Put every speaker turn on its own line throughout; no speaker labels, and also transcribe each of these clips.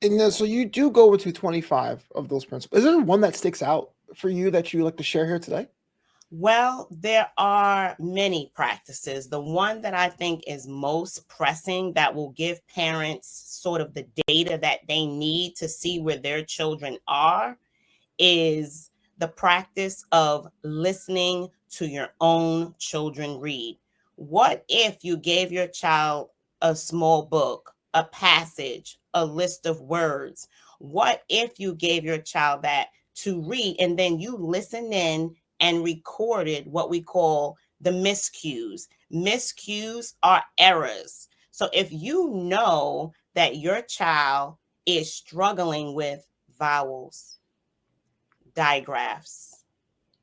And so you do go into 25 of those principles. Is there one that sticks out for you that you like to share here today?
Well, there are many practices. The one that I think is most pressing that will give parents sort of the data that they need to see where their children are is the practice of listening to your own children read. What if you gave your child a small book, a passage, a list of words? What if you gave your child that to read and then you listen in and recorded what we call the miscues? Miscues are errors. So if you know that your child is struggling with vowels, digraphs,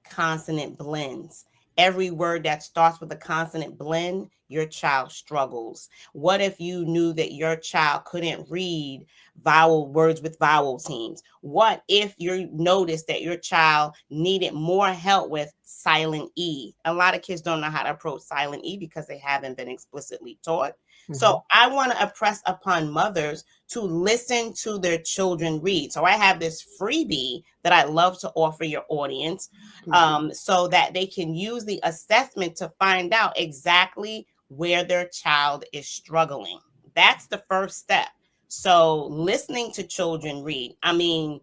consonant blends. Every word that starts with a consonant blend, your child struggles. What if you knew that your child couldn't read vowel words with vowel teams? What if you noticed that your child needed more help with silent E? A lot of kids don't know how to approach silent E because they haven't been explicitly taught.
Mm-hmm.
So I want to impress upon mothers to listen to their children read. So I have this freebie that I love to offer your audience,
Please do.
so that they can use the assessment to find out exactly where their child is struggling. That's the first step. So listening to children read, I mean,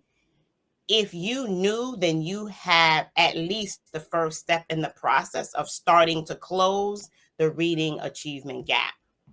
if you knew, then you have at least the first step in the process of starting to close the reading achievement gap.